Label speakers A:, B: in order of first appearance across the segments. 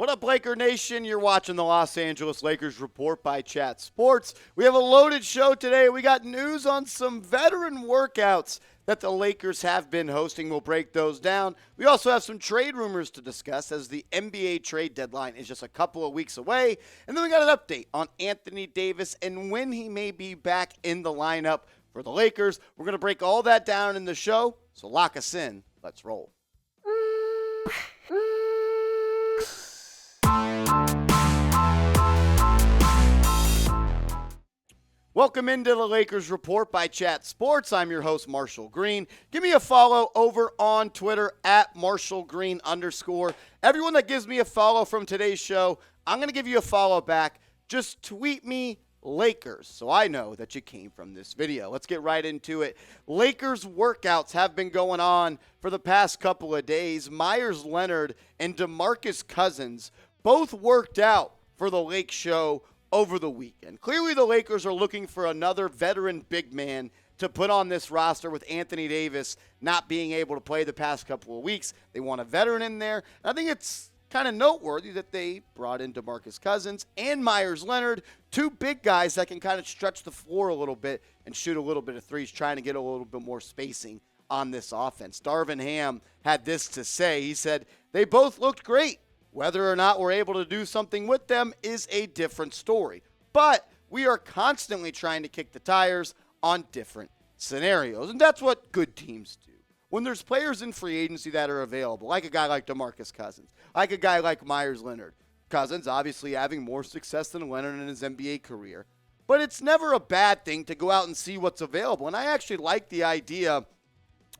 A: What up, Laker Nation? You're watching the Los Angeles Lakers Report by Chat Sports. We have a loaded show today. We got news on some veteran workouts that the Lakers have been hosting. We'll break those down. We also have some trade rumors to discuss as the NBA trade deadline is just a couple of weeks away. And then we got an update on Anthony Davis and when he may be back in the lineup for the Lakers. We're going to break all that down in the show, so lock us in. Let's roll. Welcome into the Lakers Report by Chat Sports. I'm your host, Marshall Green. Give me a follow over on Twitter at @MarshallGreen_. Everyone that gives me a follow from today's show, I'm going to give you a follow back. Just tweet me Lakers so I know that you came from this video. Let's get right into it. Lakers workouts have been going on for the past couple of days. Meyers Leonard and DeMarcus Cousins both worked out for the Lake Show over the weekend. Clearly, the Lakers are looking for another veteran big man to put on this roster with Anthony Davis not being able to play the past couple of weeks. They want a veteran in there. And I think it's kind of noteworthy that they brought in DeMarcus Cousins and Meyers Leonard, two big guys that can kind of stretch the floor a little bit and shoot a little bit of threes, trying to get a little bit more spacing on this offense. Darvin Ham had this to say. He said, "They both looked great. Whether or not we're able to do something with them is a different story. But we are constantly trying to kick the tires on different scenarios." And that's what good teams do. When there's players in free agency that are available, like a guy like DeMarcus Cousins, like a guy like Meyers Leonard. Cousins obviously having more success than Leonard in his NBA career. But it's never a bad thing to go out and see what's available. And I actually like the idea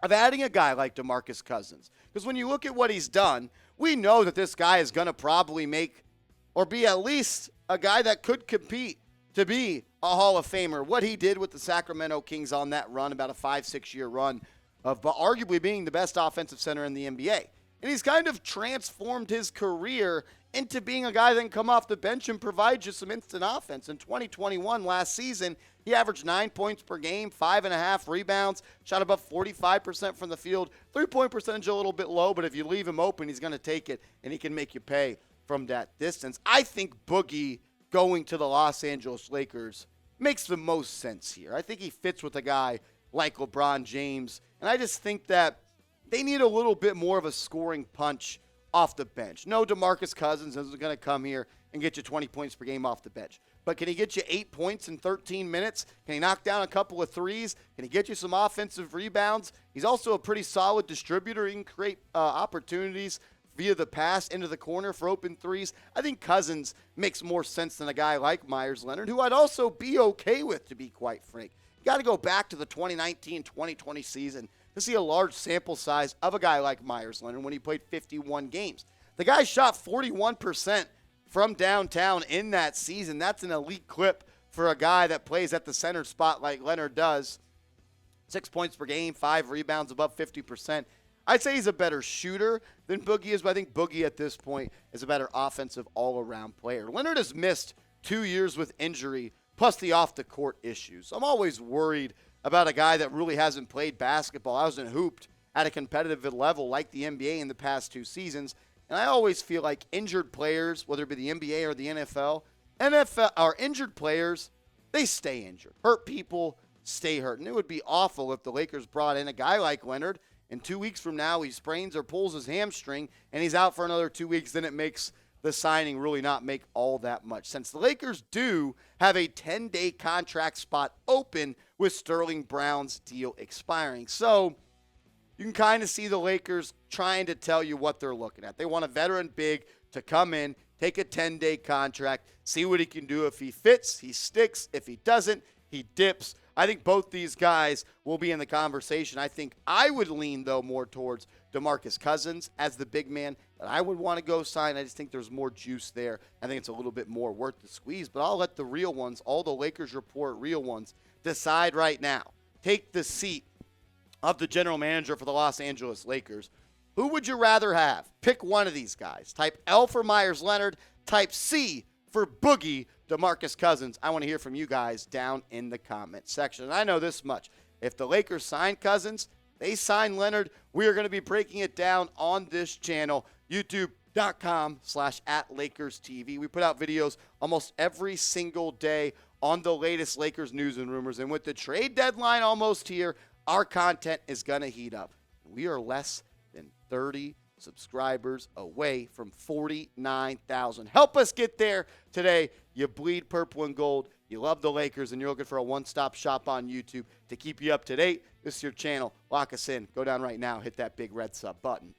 A: of adding a guy like DeMarcus Cousins. Because when you look at what he's done, we know that this guy is going to probably make or be at least a guy that could compete to be a Hall of Famer. What he did with the Sacramento Kings on that run, about a 5-6 year run of arguably being the best offensive center in the NBA. And he's kind of transformed his career into being a guy that can come off the bench and provide you some instant offense. In 2021, last season, he averaged 9 points per game, 5.5 rebounds, shot about 45% from the field. 3-point percentage a little bit low, but if you leave him open, he's going to take it, and he can make you pay from that distance. I think Boogie going to the Los Angeles Lakers makes the most sense here. I think he fits with a guy like LeBron James, and I just think that they need a little bit more of a scoring punch off the bench. No, DeMarcus Cousins isn't going to come here and get you 20 points per game off the bench. But can he get you 8 points in 13 minutes? Can he knock down a couple of threes? Can he get you some offensive rebounds? He's also a pretty solid distributor. He can create opportunities via the pass into the corner for open threes. I think Cousins makes more sense than a guy like Meyers Leonard, who I'd also be okay with, to be quite frank. You got to go back to the 2019-2020 season to see a large sample size of a guy like Meyers Leonard when he played 51 games. The guy shot 41% from downtown in that season. That's an elite clip for a guy that plays at the center spot like Leonard does. 6 points per game, 5 rebounds, above 50%. I'd say he's a better shooter than Boogie is, but I think Boogie at this point is a better offensive all-around player. Leonard has missed 2 years with injury, plus the off-the-court issues. I'm always worried about a guy that really hasn't played basketball, hasn't hooped at a competitive level like the NBA in the past 2 seasons. And I always feel like injured players, whether it be the NBA or the NFL are injured players, they stay injured. Hurt people stay hurt. And it would be awful if the Lakers brought in a guy like Leonard, and 2 weeks from now he sprains or pulls his hamstring, and he's out for another 2 weeks. Then it makes the signing really not make all that much sense. The Lakers do have a 10-day contract spot open with Sterling Brown's deal expiring. So you can kind of see the Lakers trying to tell you what they're looking at. They want a veteran big to come in, take a 10-day contract, see what he can do. If he fits, he sticks. If he doesn't, he dips. I think both these guys will be in the conversation. I think I would lean, though, more towards DeMarcus Cousins as the big man that I would want to go sign. I just think there's more juice there. I think it's a little bit more worth the squeeze. But I'll let the real ones, all the Lakers Report real ones, decide right now. Take the seat of the general manager for the Los Angeles Lakers. Who would you rather have? Pick one of these guys. Type L for Meyers Leonard. Type C for Boogie DeMarcus Cousins. I want to hear from you guys down in the comment section. And I know this much. If the Lakers sign Cousins, they sign Leonard, we are going to be breaking it down on this channel. YouTube, YouTube.com/@LakersTV. We put out videos almost every single day on the latest Lakers news and rumors. And with the trade deadline almost here, our content is going to heat up. We are less than 30 subscribers away from 49,000. Help us get there today. You bleed purple and gold. You love the Lakers, and you're looking for a one-stop shop on YouTube to keep you up to date. This is your channel. Lock us in. Go down right now. Hit that big red sub button.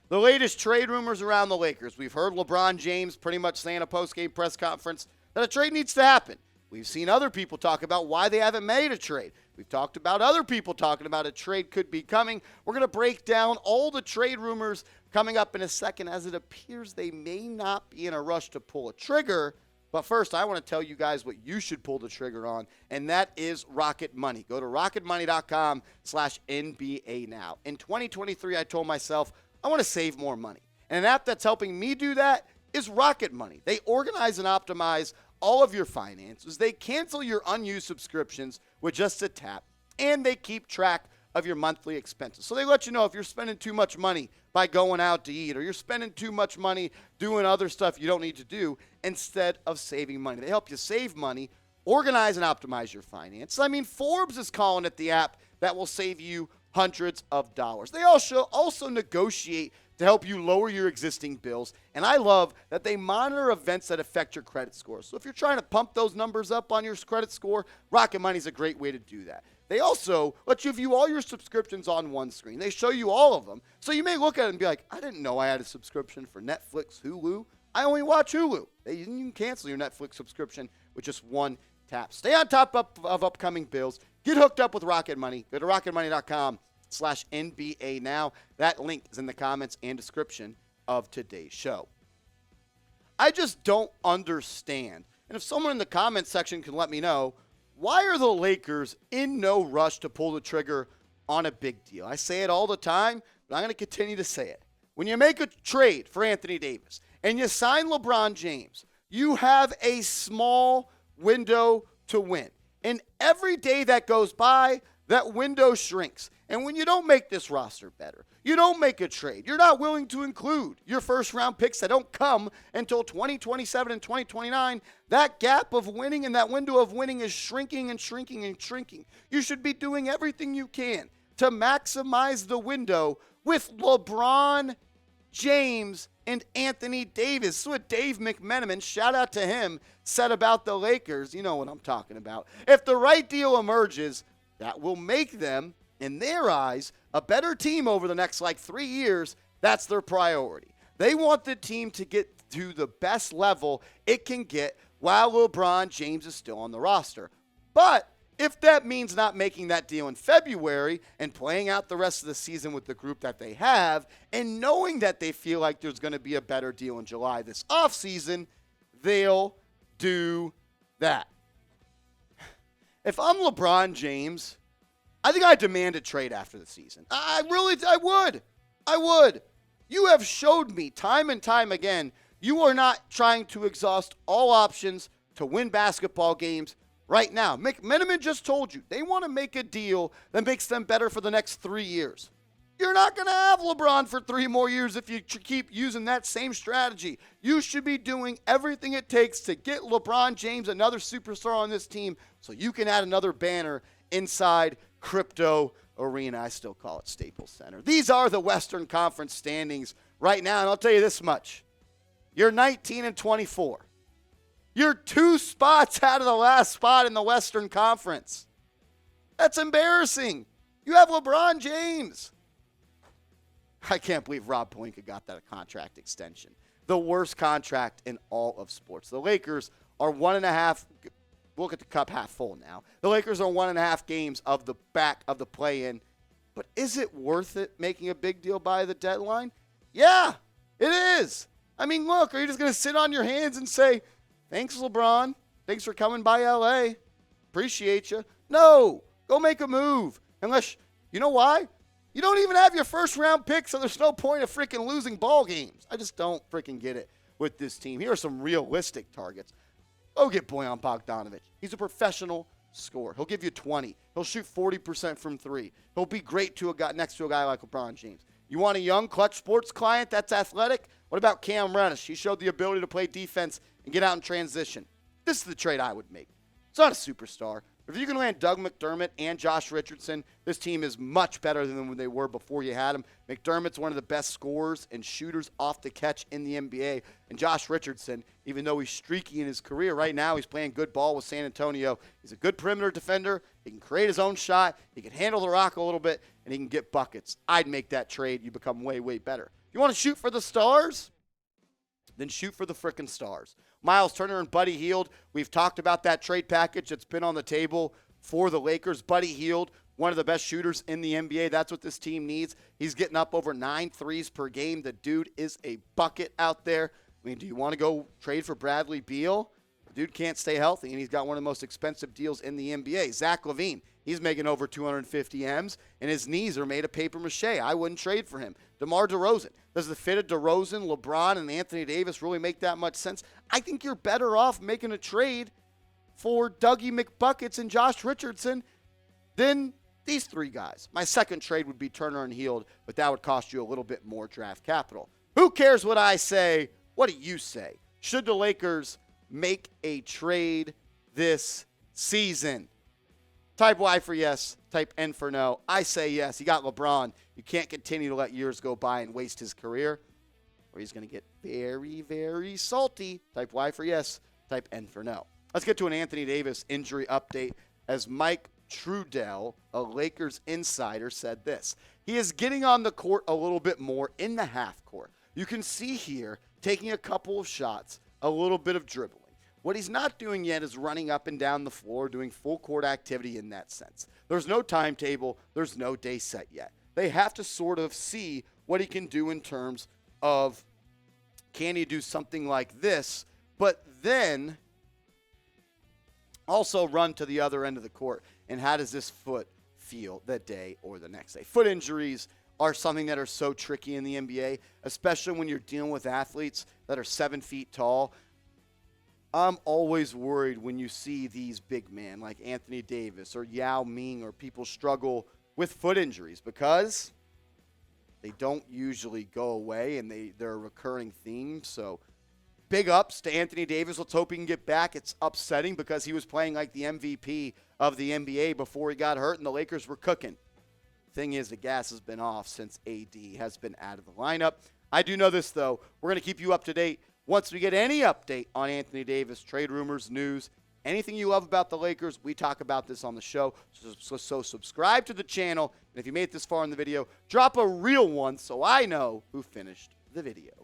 A: The latest trade rumors around the Lakers. We've heard LeBron James pretty much say in a post-game press conference that a trade needs to happen. We've seen other people talk about why they haven't made a trade. We've talked about other people talking about a trade could be coming. We're going to break down all the trade rumors coming up in a second, as it appears they may not be in a rush to pull a trigger. But first, I want to tell you guys what you should pull the trigger on, and that is Rocket Money. Go to rocketmoney.com/NBA now. In 2023, I told myself I want to save more money. And an app that's helping me do that is Rocket Money. They organize and optimize all of your finances. They cancel your unused subscriptions with just a tap, and they keep track of your monthly expenses. So they let you know if you're spending too much money by going out to eat, or you're spending too much money doing other stuff you don't need to do instead of saving money. They help you save money, organize and optimize your finances. I mean, Forbes is calling it the app that will save you hundreds of dollars. They also negotiate to help you lower your existing bills. And I love that they monitor events that affect your credit score. So if you're trying to pump those numbers up on your credit score, Rocket Money is a great way to do that. They also let you view all your subscriptions on one screen. They show you all of them. So you may look at it and be like, I didn't know I had a subscription for Netflix, Hulu. I only watch Hulu. You can cancel your Netflix subscription with just one tap. Stay on top of upcoming bills. Get hooked up with Rocket Money. Go to rocketmoney.com/NBA now. That link is in the comments and description of today's show. I just don't understand. And if someone in the comments section can let me know, why are the Lakers in no rush to pull the trigger on a big deal? I say it all the time, but I'm going to continue to say it. When you make a trade for Anthony Davis and you sign LeBron James, you have a small window to win. And every day that goes by, that window shrinks. And when you don't make this roster better, you don't make a trade, you're not willing to include your first-round picks that don't come until 2027 and 2029, that gap of winning and that window of winning is shrinking and shrinking and shrinking. You should be doing everything you can to maximize the window with LeBron James and Anthony Davis. This is what Dave McMenamin, shout out to him, said about the Lakers. You know what I'm talking about. If the right deal emerges, that will make them, in their eyes, a better team over the next 3 years. That's their priority. They want the team to get to the best level it can get while LeBron James is still on the roster. But if that means not making that deal in February and playing out the rest of the season with the group that they have, and knowing that they feel like there's going to be a better deal in July this offseason, they'll do that. If I'm LeBron James, I think I demand a trade after the season. I would. You have showed me time and time again, you are not trying to exhaust all options to win basketball games right now. McMenamin just told you they want to make a deal that makes them better for the next 3 years. You're not going to have LeBron for 3 more years if you keep using that same strategy. You should be doing everything it takes to get LeBron James, another superstar on this team, so you can add another banner inside Crypto Arena. I still call it Staples Center. These are the Western Conference standings right now, and I'll tell you this much. You're 19-24. You're 2 spots out of the last spot in the Western Conference. That's embarrassing. You have LeBron James. I can't believe Rob Pelinka got that contract extension. The worst contract in all of sports. The Lakers are 1.5. Look at the cup half full now. The Lakers are 1.5 games of the back of the play-in. But is it worth it making a big deal by the deadline? Yeah, it is. I mean, look, are you just going to sit on your hands and say, thanks, LeBron. Thanks for coming by L.A. Appreciate you. No, go make a move. Unless, you know why? You don't even have your first-round pick, so there's no point of freaking losing ball games. I just don't freaking get it with this team. Here are some realistic targets. Go get Bojan Bogdanovic. He's a professional scorer. He'll give you 20. He'll shoot 40% from 3. He'll be great to a guy next to a guy like LeBron James. You want a young clutch sports client that's athletic? What about Cam Reddish? He showed the ability to play defense and get out in transition. This is the trade I would make. It's not a superstar. But if you can land Doug McDermott and Josh Richardson, this team is much better than when they were before you had them. McDermott's one of the best scorers and shooters off the catch in the NBA. And Josh Richardson, even though he's streaky in his career right now, he's playing good ball with San Antonio. He's a good perimeter defender. He can create his own shot. He can handle the rock a little bit, and he can get buckets. I'd make that trade. You become way, way better. You want to shoot for the stars? Then shoot for the frickin' stars. Miles Turner and Buddy Hield, we've talked about that trade package that's been on the table for the Lakers. Buddy Hield, one of the best shooters in the NBA. That's what this team needs. He's getting up over 9 threes per game. The dude is a bucket out there. I mean, do you want to go trade for Bradley Beal? The dude can't stay healthy, and he's got one of the most expensive deals in the NBA. Zach LaVine, he's making over 250 M's, and his knees are made of paper mache. I wouldn't trade for him. DeMar DeRozan. Does the fit of DeRozan, LeBron, and Anthony Davis really make that much sense? I think you're better off making a trade for Dougie McBuckets and Josh Richardson than these three guys. My second trade would be Turner and Hield, but that would cost you a little bit more draft capital. Who cares what I say? What do you say? Should the Lakers make a trade this season? Type Y for yes. Type N for no. I say yes. You got LeBron. You can't continue to let years go by and waste his career, or he's going to get very, very salty. Type Y for yes. Type N for no. Let's get to an Anthony Davis injury update as Mike Trudell, a Lakers insider, said this. He is getting on the court a little bit more in the half court. You can see here taking a couple of shots, a little bit of dribbling. What he's not doing yet is running up and down the floor, doing full court activity in that sense. There's no timetable. There's no day set yet. They have to sort of see what he can do in terms of, can he do something like this, but then also run to the other end of the court. And how does this foot feel that day or the next day? Foot injuries are something that are so tricky in the NBA, especially when you're dealing with athletes that are 7 feet tall. I'm always worried when you see these big men like Anthony Davis or Yao Ming or people struggle with foot injuries because they don't usually go away and they're a recurring theme. So big ups to Anthony Davis. Let's hope he can get back. It's upsetting because he was playing like the MVP of the NBA before he got hurt and the Lakers were cooking. Thing is, the gas has been off since AD has been out of the lineup. I do know this, though. We're going to keep you up to date once we get any update on Anthony Davis, trade rumors, news, anything you love about the Lakers. We talk about this on the show. So subscribe to the channel. And if you made it this far in the video, drop a real one so I know who finished the video.